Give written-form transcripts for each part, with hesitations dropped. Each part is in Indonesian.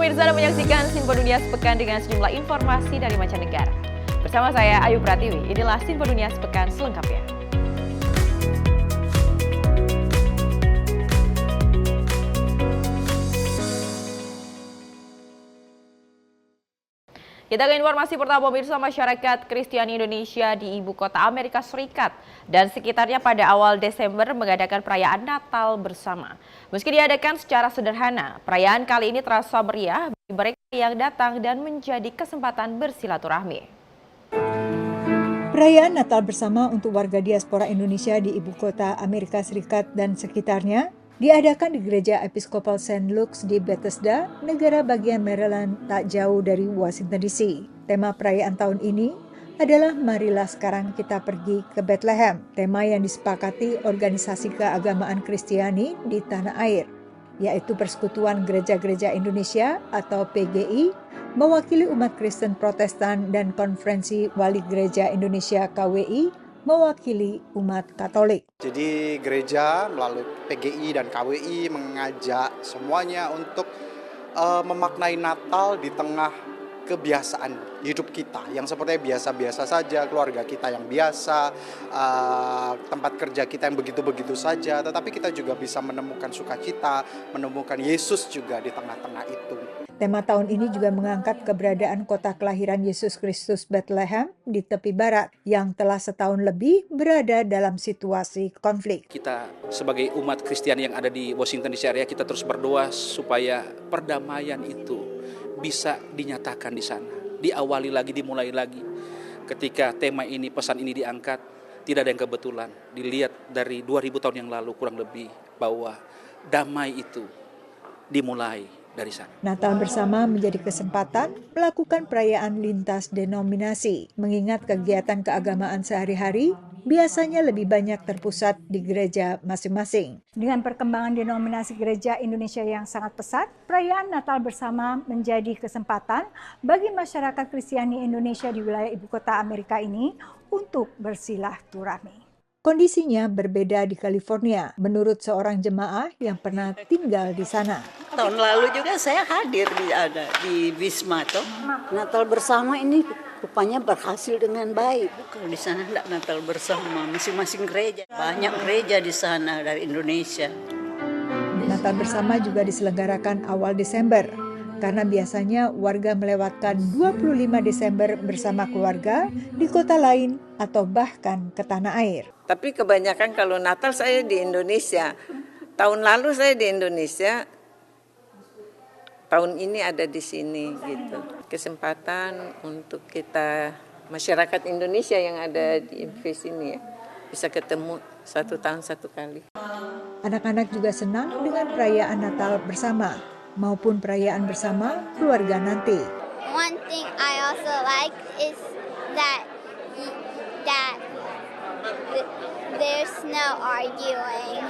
Pemirsa, Anda menyaksikan Sinpo Dunia Sepekan dengan sejumlah informasi dari mancanegara. Bersama saya Ayu Pratiwi, inilah Sinpo Dunia Sepekan selengkapnya. Kita ke informasi pertama, pemirsa. Masyarakat Kristiani Indonesia di ibu kota Amerika Serikat dan sekitarnya pada awal Desember mengadakan perayaan Natal bersama. Meski diadakan secara sederhana, perayaan kali ini terasa meriah bagi mereka yang datang dan menjadi kesempatan bersilaturahmi. Perayaan Natal bersama untuk warga diaspora Indonesia di ibu kota Amerika Serikat dan sekitarnya diadakan di Gereja Episkopal St. Luke's di Bethesda, negara bagian Maryland tak jauh dari Washington DC. Tema perayaan tahun ini adalah Marilah Sekarang Kita Pergi ke Bethlehem, tema yang disepakati Organisasi Keagamaan Kristiani di tanah air, yaitu Persekutuan Gereja-Gereja Indonesia atau PGI, mewakili umat Kristen Protestan, dan Konferensi Wali Gereja Indonesia KWI, mewakili umat Katolik. Jadi gereja melalui PGI dan KWI mengajak semuanya untuk memaknai Natal di tengah kebiasaan hidup kita yang sepertinya biasa-biasa saja, keluarga kita yang biasa, tempat kerja kita yang begitu-begitu saja, tetapi kita juga bisa menemukan sukacita, menemukan Yesus juga di tengah-tengah itu. Tema tahun ini juga mengangkat keberadaan kota kelahiran Yesus Kristus Bethlehem di tepi barat yang telah setahun lebih berada dalam situasi konflik. Kita sebagai umat Kristiani yang ada di Washington DC area, kita terus berdoa supaya perdamaian itu bisa dinyatakan di sana. Diawali lagi, dimulai lagi. Ketika tema ini, pesan ini diangkat, tidak ada yang kebetulan. Dilihat dari 2000 tahun yang lalu kurang lebih bahwa damai itu dimulai dari sana. Natal bersama menjadi kesempatan melakukan perayaan lintas denominasi, mengingat kegiatan keagamaan sehari-hari biasanya lebih banyak terpusat di gereja masing-masing. Dengan perkembangan denominasi gereja Indonesia yang sangat pesat, perayaan Natal bersama menjadi kesempatan bagi masyarakat Kristiani Indonesia di wilayah ibu kota Amerika ini untuk bersilaturahmi. Kondisinya berbeda di California, menurut seorang jemaah yang pernah tinggal di sana. Tahun lalu juga saya hadir di Wisma toh. Natal bersama ini rupanya berhasil dengan baik. Kalau di sana tidak Natal bersama, masing-masing gereja. Banyak gereja di sana dari Indonesia. Natal bersama juga diselenggarakan awal Desember, karena biasanya warga melewatkan 25 Desember bersama keluarga di kota lain atau bahkan ke tanah air. Tapi kebanyakan kalau Natal saya di Indonesia. Tahun lalu saya di Indonesia, tahun ini ada di sini gitu. Kesempatan untuk kita masyarakat Indonesia yang ada di Inggris ini ya, bisa ketemu satu tahun satu kali. Anak-anak juga senang dengan perayaan Natal bersama maupun perayaan bersama keluarga nanti. One thing I also like is that there's no arguing,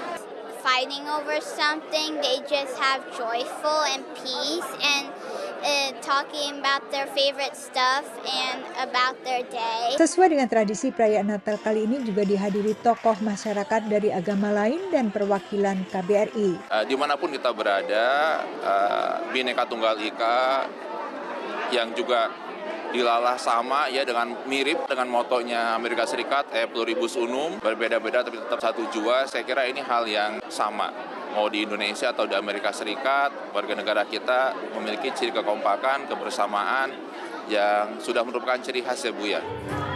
fighting over something. They just have joyful and peace and talking about their favorite stuff and about their day. Sesuai dengan tradisi, perayaan Natal kali ini juga dihadiri tokoh masyarakat dari agama lain dan perwakilan KBRI. Dimanapun kita berada, Bhinneka Tunggal Ika yang juga dilalah sama ya, dengan mirip dengan motonya Amerika Serikat, Pluribus Unum, berbeda-beda tapi tetap satu jua. Saya kira ini hal yang sama, mau di Indonesia atau di Amerika Serikat, warga negara kita memiliki ciri kekompakan, kebersamaan yang sudah merupakan ciri khas ya Bu ya.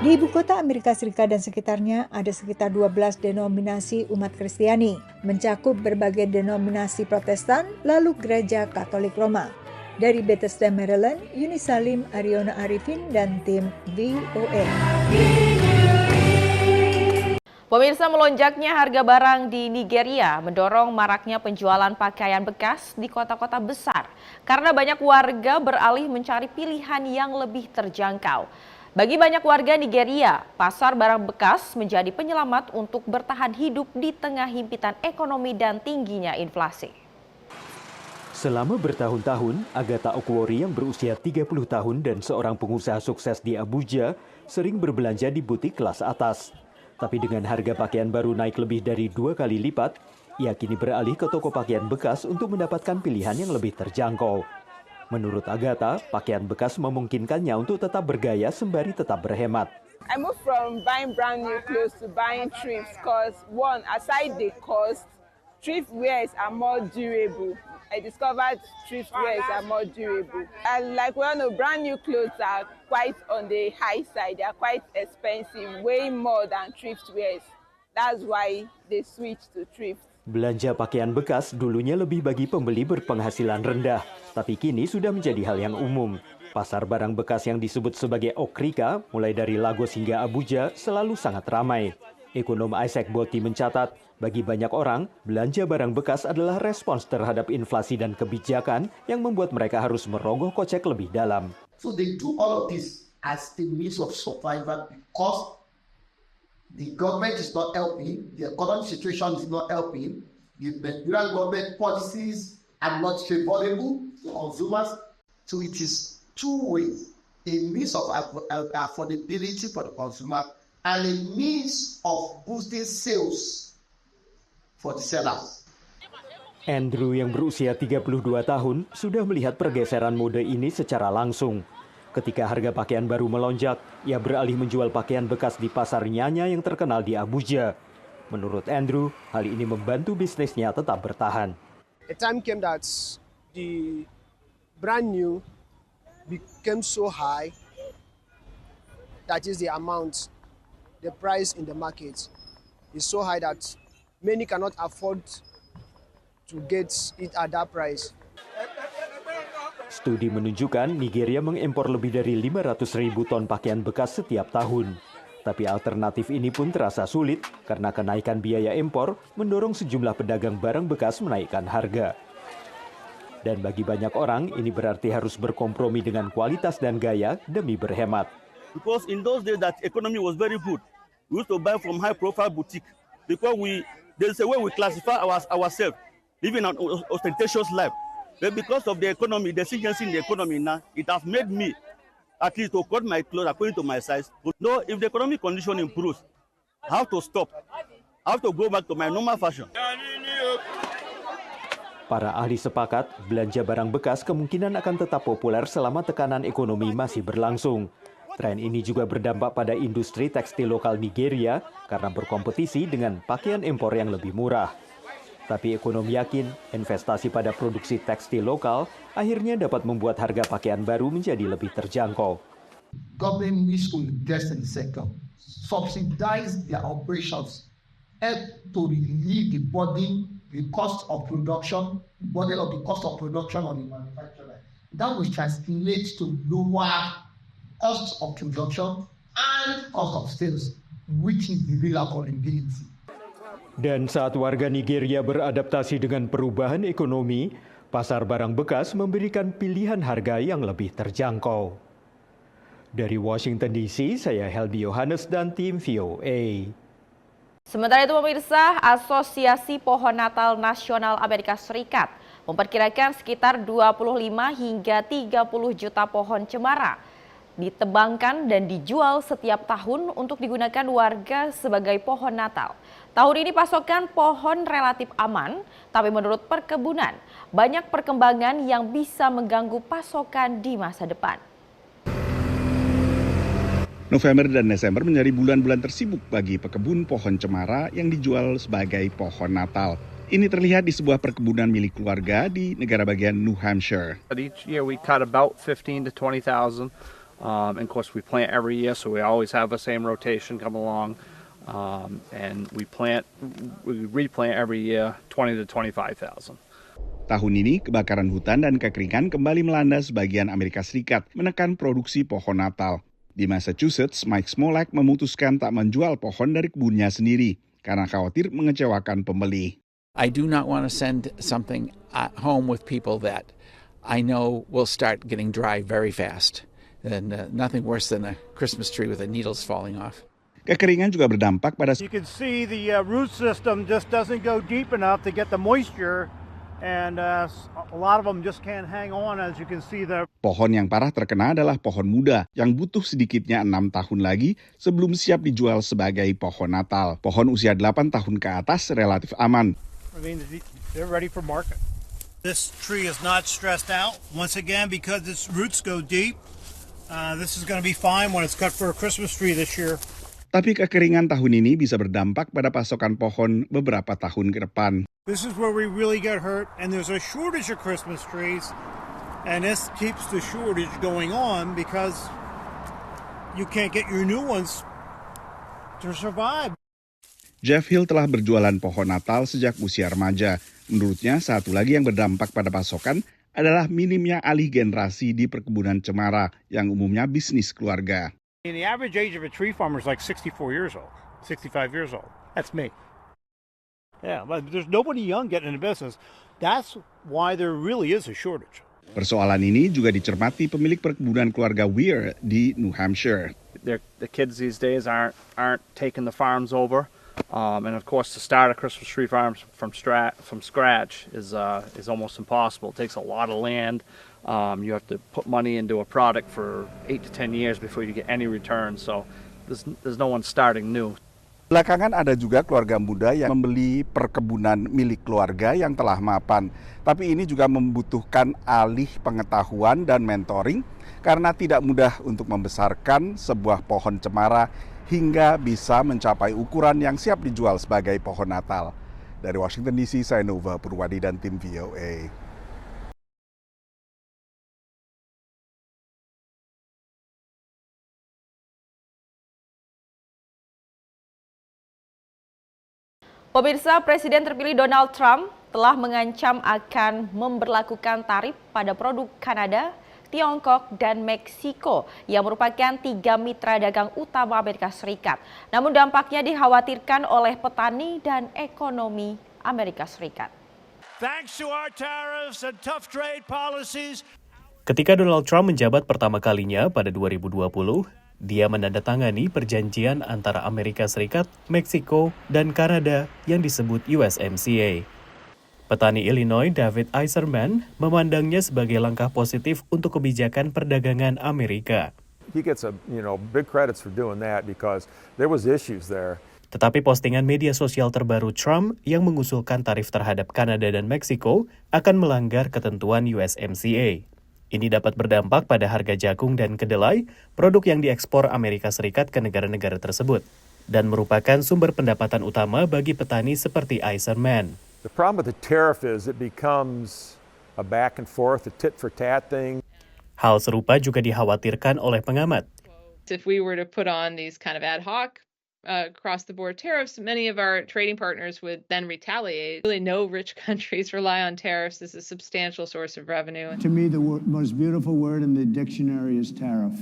Di ibu kota Amerika Serikat dan sekitarnya ada sekitar 12 denominasi umat Kristiani, mencakup berbagai denominasi Protestan, lalu Gereja Katolik Roma. Dari Bethesda, Maryland, Yuni Salim, Ariona Arifin, dan tim VOA. Pemirsa, melonjaknya harga barang di Nigeria mendorong maraknya penjualan pakaian bekas di kota-kota besar karena banyak warga beralih mencari pilihan yang lebih terjangkau. Bagi banyak warga Nigeria, pasar barang bekas menjadi penyelamat untuk bertahan hidup di tengah himpitan ekonomi dan tingginya inflasi. Selama bertahun-tahun, Agatha Okwori yang berusia 30 tahun dan seorang pengusaha sukses di Abuja sering berbelanja di butik kelas atas. Tapi dengan harga pakaian baru naik lebih dari 2 kali lipat, ia kini beralih ke toko pakaian bekas untuk mendapatkan pilihan yang lebih terjangkau. Menurut Agatha, pakaian bekas memungkinkannya untuk tetap bergaya sembari tetap berhemat. I moved from buying brand new clothes to buying thrifts because one, aside the cost, thrift wears are more durable. I discovered thrift wears are more durable. And like we all know, brand new clothes are quite on the high side. They are quite expensive, way more than thrift wears. That's why they switched to thrift. Belanja pakaian bekas dulunya lebih bagi pembeli berpenghasilan rendah, tapi kini sudah menjadi hal yang umum. Pasar barang bekas yang disebut sebagai Okrika, mulai dari Lagos hingga Abuja, selalu sangat ramai. Ekonom Isaac Botti mencatat, bagi banyak orang, belanja barang bekas adalah respons terhadap inflasi dan kebijakan yang membuat mereka harus merogoh kocek lebih dalam. So they do all of this as the means of survival because the government is not helping, the economic situation is not helping, the Nigerian government policies are not favorable to consumers. So it is two ways, a means of affordability for the consumer and a means of boosting sales for the sellers. Andrew yang berusia 32 tahun sudah melihat pergeseran mode ini secara langsung. Ketika harga pakaian baru melonjak, ia beralih menjual pakaian bekas di pasar Nyanya yang terkenal di Abuja. Menurut Andrew, hal ini membantu bisnisnya tetap bertahan. A time came that the brand new became so high, that is the amount, the price in the market is so high that many cannot afford to get it at that price. Studi menunjukkan Nigeria mengimpor lebih dari 500.000 ton pakaian bekas setiap tahun. Tapi alternatif ini pun terasa sulit karena kenaikan biaya impor mendorong sejumlah pedagang barang bekas menaikkan harga. Dan bagi banyak orang, ini berarti harus berkompromi dengan kualitas dan gaya demi berhemat. Because in those days that economy was very good, we used to buy from high-profile boutique because there's a way we classify ourselves, living an ostentatious life. But because of the economy, the exigency in the economy now, it has made me at least to cut my clothes according to my size. But no, if the economic condition improves, I have to stop. I have to go back to my normal fashion. Para ahli sepakat, belanja barang bekas kemungkinan akan tetap populer selama tekanan ekonomi masih berlangsung. Tren ini juga berdampak pada industri tekstil lokal Nigeria karena berkompetisi dengan pakaian impor yang lebih murah. Tapi ekonom yakin investasi pada produksi tekstil lokal akhirnya dapat membuat harga pakaian baru menjadi lebih terjangkau. Government needs to invest in the sector, subsidize their operations, help to relieve the burden, the cost of production, burden of the cost of production on the manufacturer. That will translate to lower cost of production and cost of sales, which is the real affordability. Dan saat warga Nigeria beradaptasi dengan perubahan ekonomi, pasar barang bekas memberikan pilihan harga yang lebih terjangkau. Dari Washington DC, saya Helmi Yohanes dan tim VOA. Sementara itu pemirsa, Asosiasi Pohon Natal Nasional Amerika Serikat memperkirakan sekitar 25 hingga 30 juta pohon cemara ditebangkan dan dijual setiap tahun untuk digunakan warga sebagai pohon Natal. Tahun ini pasokan pohon relatif aman, tapi menurut perkebunan, banyak perkembangan yang bisa mengganggu pasokan di masa depan. November dan Desember menjadi bulan-bulan tersibuk bagi pekebun pohon cemara yang dijual sebagai pohon Natal. Ini terlihat di sebuah perkebunan milik keluarga di negara bagian New Hampshire. Each year we cut about 15 to 20,000. And of course we plant every year, so we always have the same rotation come along. And we replant every year 20 to 25,000. Tahun ini, kebakaran hutan dan kekeringan kembali melanda sebagian Amerika Serikat, menekan produksi pohon Natal. Di Massachusetts, Mike Smolak memutuskan tak menjual pohon dari kebunnya sendiri karena khawatir mengecewakan pembeli. I do not want to send something at home with people that I know will start getting dry very fast. And nothing worse than a Christmas tree with the needles falling off. Kekeringan juga berdampak pada You can see the root system just doesn't go deep enough to get the moisture, and a lot of them just can't hang on, as you can see there. Pohon yang parah terkena adalah pohon muda yang butuh sedikitnya 6 tahun lagi sebelum siap dijual sebagai pohon Natal. Pohon usia 8 tahun ke atas relatif aman. I mean, they're ready for market. This tree is not stressed out. Once again, because its roots go deep, this is going to be fine when it's cut for a Christmas tree this year. Tapi kekeringan tahun ini bisa berdampak pada pasokan pohon beberapa tahun ke depan. This is where we really get hurt, and there's a shortage of Christmas trees, and this keeps the shortage going on because you can't get your new ones to survive. Jeff Hill telah berjualan pohon Natal sejak usia remaja. Menurutnya, satu lagi yang berdampak pada pasokan adalah minimnya alih generasi di perkebunan cemara yang umumnya bisnis keluarga. The average age of a tree farmer is like 64 years old, 65 years old. That's me. Yeah, but there's nobody young getting into business. That's why there really is a shortage. Persoalan ini juga dicermati pemilik perkebunan keluarga Weir di New Hampshire. The kids these days aren't taking the farms over. And of course, to start a Christmas tree farm from scratch is almost impossible. It takes a lot of land. You have to put money into a product for 8 to 10 years before you get any return. So there's no one starting new. Belakangan ada juga keluarga muda yang membeli perkebunan milik keluarga yang telah mapan. Tapi ini juga membutuhkan alih pengetahuan dan mentoring karena tidak mudah untuk membesarkan sebuah pohon cemara hingga bisa mencapai ukuran yang siap dijual sebagai pohon Natal. Dari Washington DC, saya Nova Purwadi dan tim VOA. Pemirsa, Presiden terpilih Donald Trump telah mengancam akan memberlakukan tarif pada produk Kanada, Tiongkok, dan Meksiko yang merupakan 3 mitra dagang utama Amerika Serikat. Namun dampaknya dikhawatirkan oleh petani dan ekonomi Amerika Serikat. Thanks to our tariffs and tough trade policies. Ketika Donald Trump menjabat pertama kalinya pada 2020, dia menandatangani perjanjian antara Amerika Serikat, Meksiko, dan Kanada yang disebut USMCA. Petani Illinois David Eiserman memandangnya sebagai langkah positif untuk kebijakan perdagangan Amerika. He gets big credits for doing that because there was issues there. Tetapi postingan media sosial terbaru Trump yang mengusulkan tarif terhadap Kanada dan Meksiko akan melanggar ketentuan USMCA. Ini dapat berdampak pada harga jagung dan kedelai, produk yang diekspor Amerika Serikat ke negara-negara tersebut, dan merupakan sumber pendapatan utama bagi petani seperti Eiserman. The problem with the tariff is it becomes a back and forth, a tit for tat thing. Hal serupa juga dikhawatirkan oleh pengamat. If we were to put on these kind of ad hoc across the board tariffs, many of our trading partners would then retaliate. Really, no rich countries rely on tariffs as a substantial source of revenue. To me, the most beautiful word in the dictionary is tariff.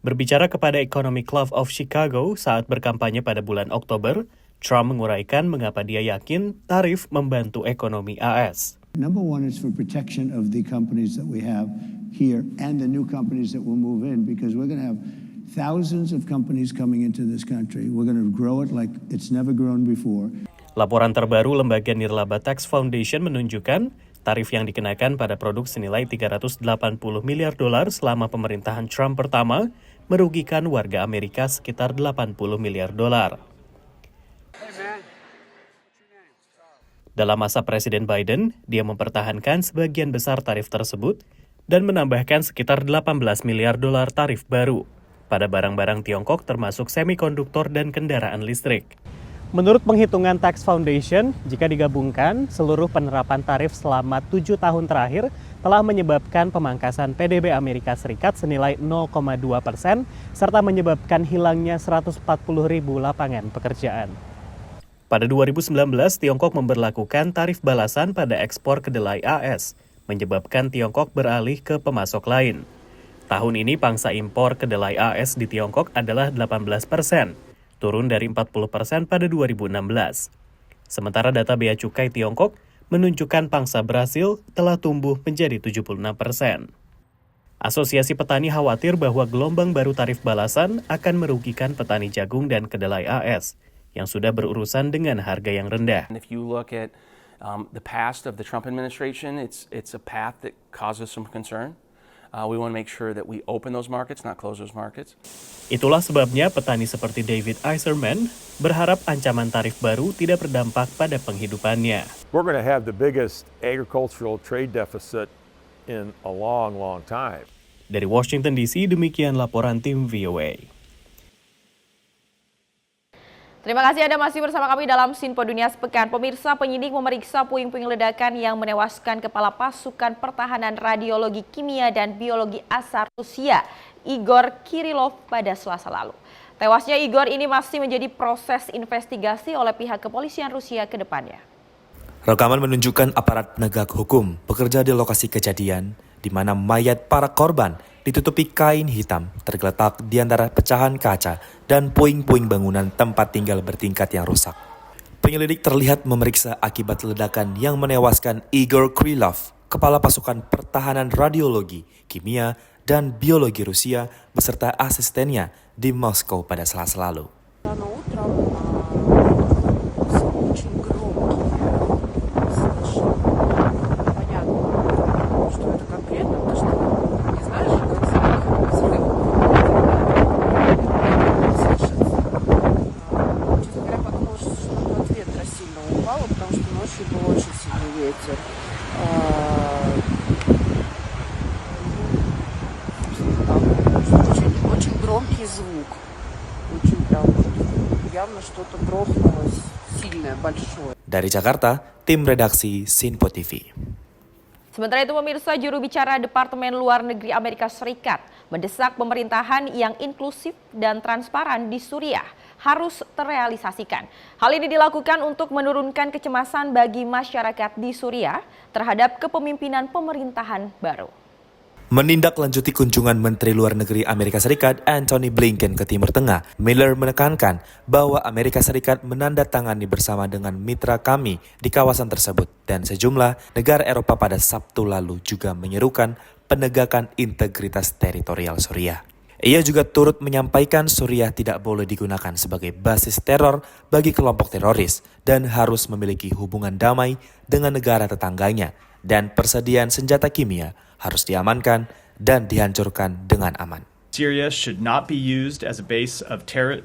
Berbicara kepada Economic Club of Chicago saat berkampanye pada bulan Oktober, Trump menguraikan mengapa dia yakin tarif membantu ekonomi AS. Number one is for protection of the companies that we have here and the new companies that will move in, because we're going to have thousands of companies coming into this country. We're going to grow it like it's never grown before. Laporan terbaru lembaga Nirlaba Tax Foundation menunjukkan tarif yang dikenakan pada produk senilai $380 miliar selama pemerintahan Trump pertama merugikan warga Amerika sekitar $80 miliar. Dalam masa Presiden Biden, dia mempertahankan sebagian besar tarif tersebut dan menambahkan sekitar $18 miliar tarif baru pada barang-barang Tiongkok termasuk semikonduktor dan kendaraan listrik. Menurut penghitungan Tax Foundation, jika digabungkan, seluruh penerapan tarif selama 7 tahun terakhir telah menyebabkan pemangkasan PDB Amerika Serikat senilai 0,2% serta menyebabkan hilangnya 140.000 lapangan pekerjaan. Pada 2019, Tiongkok memberlakukan tarif balasan pada ekspor kedelai AS, menyebabkan Tiongkok beralih ke pemasok lain. Tahun ini pangsa impor kedelai AS di Tiongkok adalah 18%, turun dari 40% pada 2016. Sementara data Bea Cukai Tiongkok menunjukkan pangsa Brasil telah tumbuh menjadi 76%. Asosiasi Petani khawatir bahwa gelombang baru tarif balasan akan merugikan petani jagung dan kedelai AS, yang sudah berurusan dengan harga yang rendah. If you look at the past of the Trump administration, it's a path that causes some concern. We want to make sure that we open those markets, not close those markets. Itulah sebabnya petani seperti David Iserman berharap ancaman tarif baru tidak berdampak pada penghidupannya. We're going to have the biggest agricultural trade deficit in a long, long time. Dari Washington DC, demikian laporan tim VOA. Terima kasih Anda masih bersama kami dalam Sinpo Dunia Sepekan. Pemirsa, penyidik memeriksa puing-puing ledakan yang menewaskan Kepala Pasukan Pertahanan Radiologi Kimia dan Biologi Asal Rusia, Igor Kirillov pada Selasa lalu. Tewasnya Igor ini masih menjadi proses investigasi oleh pihak kepolisian Rusia ke depannya. Rekaman menunjukkan aparat penegak hukum bekerja di lokasi kejadian, di mana mayat para korban ditutupi kain hitam tergeletak di antara pecahan kaca dan puing-puing bangunan tempat tinggal bertingkat yang rusak. Penyelidik terlihat memeriksa akibat ledakan yang menewaskan Igor Kirillov, Kepala Pasukan Pertahanan Radiologi, Kimia, dan Biologi Rusia beserta asistennya di Moskow pada Selasa lalu. Dari Jakarta, tim redaksi Sinpo TV. Sementara itu pemirsa, juru bicara Departemen Luar Negeri Amerika Serikat mendesak pemerintahan yang inklusif dan transparan di Suriah harus terrealisasikan. Hal ini dilakukan untuk menurunkan kecemasan bagi masyarakat di Suriah terhadap kepemimpinan pemerintahan baru. Menindaklanjuti kunjungan Menteri Luar Negeri Amerika Serikat Antony Blinken ke Timur Tengah, Miller menekankan bahwa Amerika Serikat menandatangani bersama dengan mitra kami di kawasan tersebut dan sejumlah negara Eropa pada Sabtu lalu juga menyerukan penegakan integritas teritorial Suriah. Ia juga turut menyampaikan Suriah tidak boleh digunakan sebagai basis teror bagi kelompok teroris dan harus memiliki hubungan damai dengan negara tetangganya dan persediaan senjata kimia harus diamankan dan dihancurkan dengan aman. Syria should not be used as a base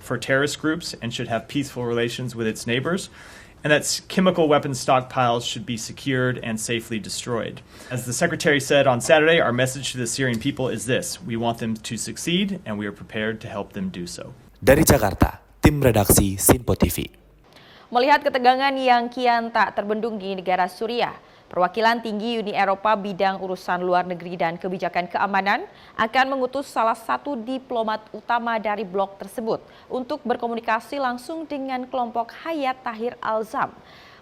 for terrorist groups and should have peaceful relations with its neighbors, and that chemical weapons stockpiles should be secured and safely destroyed. As the Secretary said on Saturday, our message to the Syrian people is this: we want them to succeed and we are prepared to help them do so. Dari Jakarta, tim redaksi Sinpo TV. Melihat ketegangan yang kian tak terbendung di negara Suriah, Perwakilan Tinggi Uni Eropa bidang urusan luar negeri dan kebijakan keamanan akan mengutus salah satu diplomat utama dari blok tersebut untuk berkomunikasi langsung dengan kelompok Hayat Tahrir al-Sham.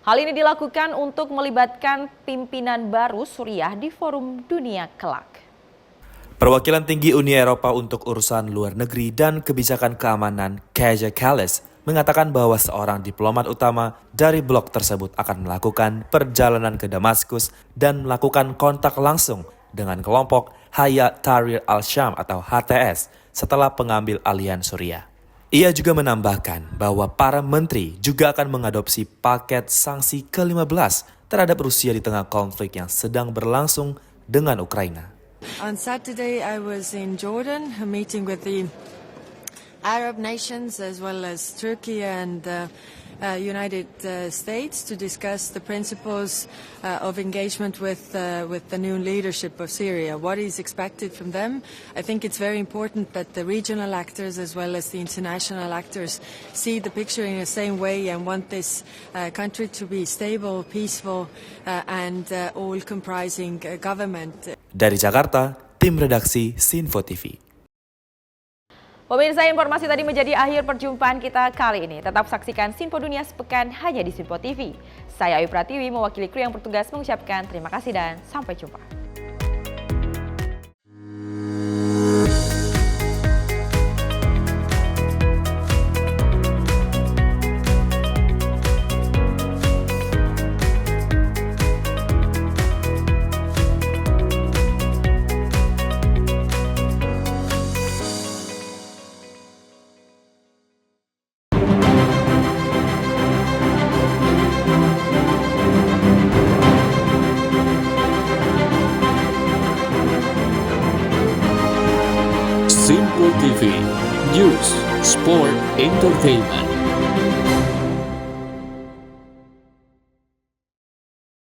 Hal ini dilakukan untuk melibatkan pimpinan baru Suriah di Forum Dunia kelak. Perwakilan Tinggi Uni Eropa untuk urusan luar negeri dan kebijakan keamanan Kaja Kallas mengatakan bahwa seorang diplomat utama dari blok tersebut akan melakukan perjalanan ke Damaskus dan melakukan kontak langsung dengan kelompok Hayat Tahrir al-Sham atau HTS setelah pengambil alihan Suriah. Ia juga menambahkan bahwa para menteri juga akan mengadopsi paket sanksi ke-15 terhadap Rusia di tengah konflik yang sedang berlangsung dengan Ukraina. On Saturday I was in Jordan meeting with the Arab nations as well as Turkey and United States to discuss the principles of engagement with the new leadership of Syria. What is expected from them? I think it's very important that the regional actors as well as the international actors see the picture in the same way and want this country to be stable, peaceful and all-comprising government. Dari Jakarta, tim redaksi Sinpo TV. Pemirsa, informasi tadi menjadi akhir perjumpaan kita kali ini. Tetap saksikan Sinpo Dunia Sepekan hanya di Sinpo TV. Saya Ayu Pratiwi mewakili kru yang bertugas mengucapkan terima kasih dan sampai jumpa. Simpul TV, News, Sport, Entertainment.